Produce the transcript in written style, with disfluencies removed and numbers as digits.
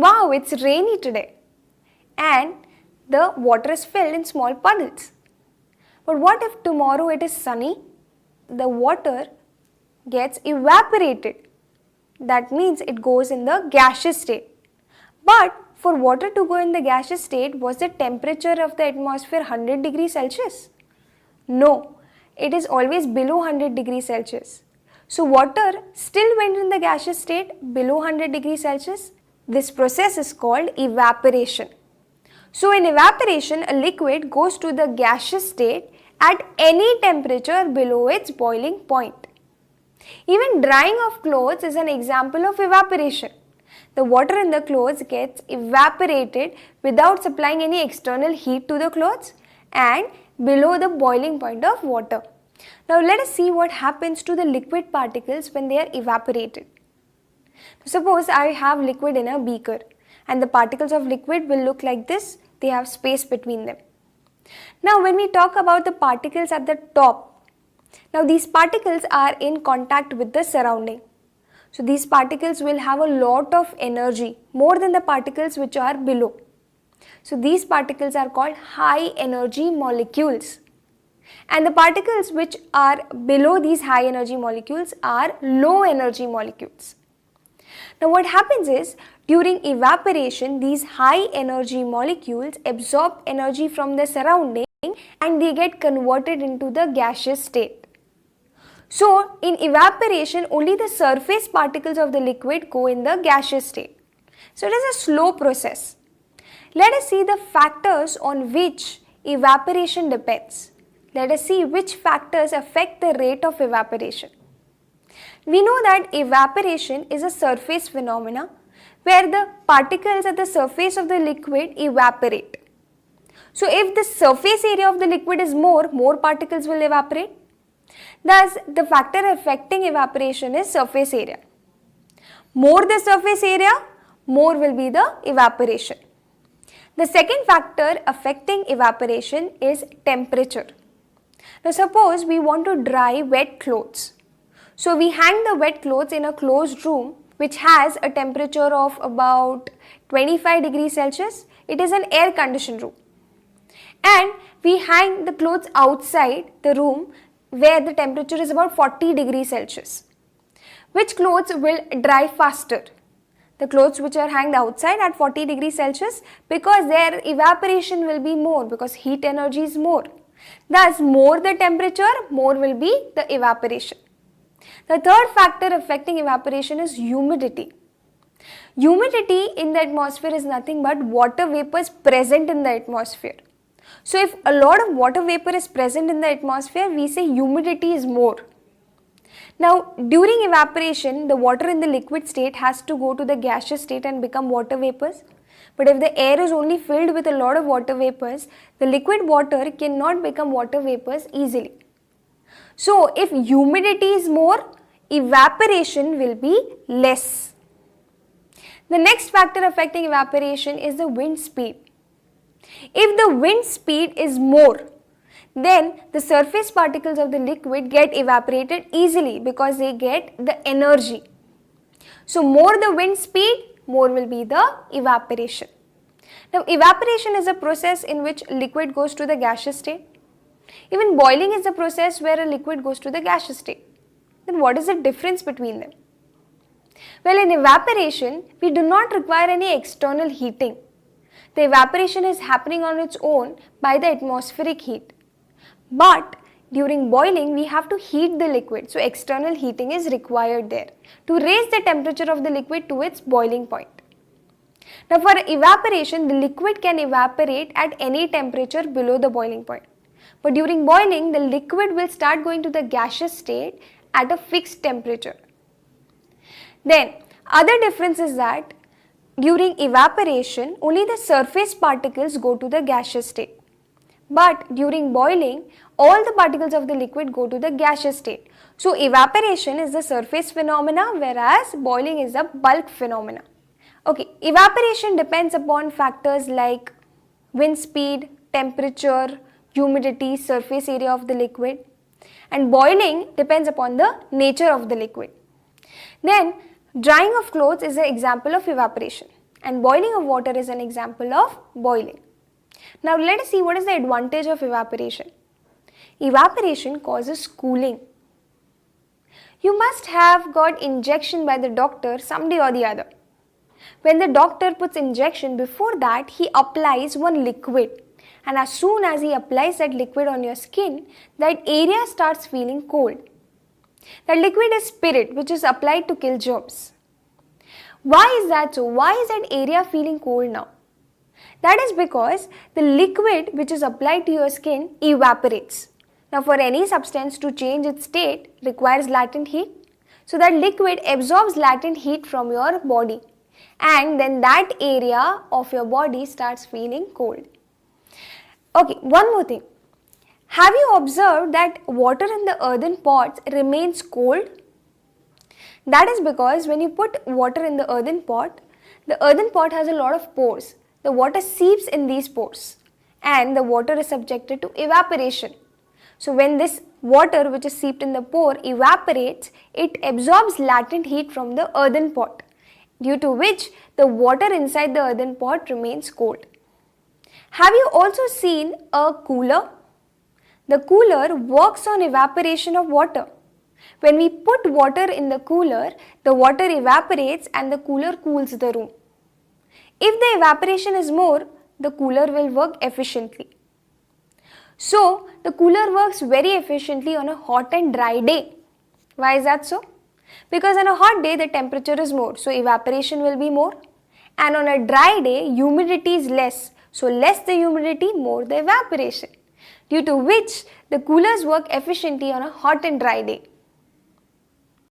Wow, it's rainy today. And the water is filled in small puddles. But what if tomorrow it is sunny? The water gets evaporated. That means it goes in the gaseous state. But for water to go in the gaseous state, was the temperature of the atmosphere 100 degrees Celsius? No, it is always below 100 degrees Celsius. So water still went in the gaseous state below 100 degrees Celsius. This process is called evaporation. So in evaporation, a liquid goes to the gaseous state at any temperature below its boiling point. Even drying of clothes is an example of evaporation. The water in the clothes gets evaporated without supplying any external heat to the clothes and below the boiling point of water. Now let us see what happens to the liquid particles when they are evaporated. Suppose I have liquid in a beaker and the particles of liquid will look like this. They have space between them. Now when we talk about the particles at the top, now these particles are in contact with the surrounding. So these particles will have a lot of energy, more than the particles which are below. So these particles are called high energy molecules. And the particles which are below these high energy molecules are low energy molecules. Now what happens is, during evaporation, these high energy molecules absorb energy from the surrounding and they get converted into the gaseous state. So in evaporation, only the surface particles of the liquid go in the gaseous state. So it is a slow process. Let us see the factors on which evaporation depends. Let us see which factors affect the rate of evaporation. We know that evaporation is a surface phenomena where the particles at the surface of the liquid evaporate. So if the surface area of the liquid is more particles will evaporate. Thus, the factor affecting evaporation is surface area. More the surface area, more will be the evaporation. The second factor affecting evaporation is temperature. Now suppose we want to dry wet clothes. So we hang the wet clothes in a closed room which has a temperature of about 25 degrees Celsius. It is an air conditioned room. And we hang the clothes outside the room where the temperature is about 40 degrees Celsius. Which clothes will dry faster? The clothes which are hanged outside at 40 degrees Celsius, because their evaporation will be more, because heat energy is more. Thus, more the temperature, more will be the evaporation. The third factor affecting evaporation is humidity. Humidity in the atmosphere is nothing but water vapors present in the atmosphere. So if a lot of water vapor is present in the atmosphere, we say humidity is more. Now during evaporation, the water in the liquid state has to go to the gaseous state and become water vapors. But if the air is only filled with a lot of water vapors, the liquid water cannot become water vapors easily. So if humidity is more, evaporation will be less. The next factor affecting evaporation is the wind speed. If the wind speed is more, then the surface particles of the liquid get evaporated easily because they get the energy. So more the wind speed, more will be the evaporation. Now evaporation is a process in which liquid goes to the gaseous state. Even boiling is a process where a liquid goes to the gaseous state. Then what is the difference between them? Well, in evaporation, we do not require any external heating. The evaporation is happening on its own by the atmospheric heat. But during boiling, we have to heat the liquid. So external heating is required there to raise the temperature of the liquid to its boiling point. Now for evaporation, the liquid can evaporate at any temperature below the boiling point. But during boiling, the liquid will start going to the gaseous state at a fixed temperature. Then other difference is that during evaporation, only the surface particles go to the gaseous state. But during boiling, all the particles of the liquid go to the gaseous state. So evaporation is the surface phenomena, whereas boiling is the bulk phenomena. Okay, evaporation depends upon factors like wind speed, temperature, humidity, surface area of the liquid, and boiling depends upon the nature of the liquid. Then drying of clothes is an example of evaporation. and boiling of water is an example of boiling. Now let us see what is the advantage of evaporation. Evaporation causes cooling. You must have got injection by the doctor someday or the other. When the doctor puts injection, before that he applies one liquid, and as soon as he applies that liquid on your skin, that area starts feeling cold. That liquid is spirit, which is applied to kill germs. Why is that so? Why is that area feeling cold now? That is because the liquid which is applied to your skin evaporates. Now for any substance to change its state requires latent heat. So that liquid absorbs latent heat from your body, and then that area of your body starts feeling cold. Okay, one more thing. Have you observed that water in the earthen pots remains cold? That is because when you put water in the earthen pot has a lot of pores. The water seeps in these pores and the water is subjected to evaporation. So when this water which is seeped in the pore evaporates, it absorbs latent heat from the earthen pot, due to which the water inside the earthen pot remains cold. Have you also seen a cooler? The cooler works on evaporation of water. When we put water in the cooler, the water evaporates and the cooler cools the room. If the evaporation is more, the cooler will work efficiently. So, the cooler works very efficiently on a hot and dry day. Why is that so? Because on a hot day, the temperature is more, so evaporation will be more. And on a dry day, humidity is less, so less the humidity, more the evaporation. Due to which, the coolers work efficiently on a hot and dry day.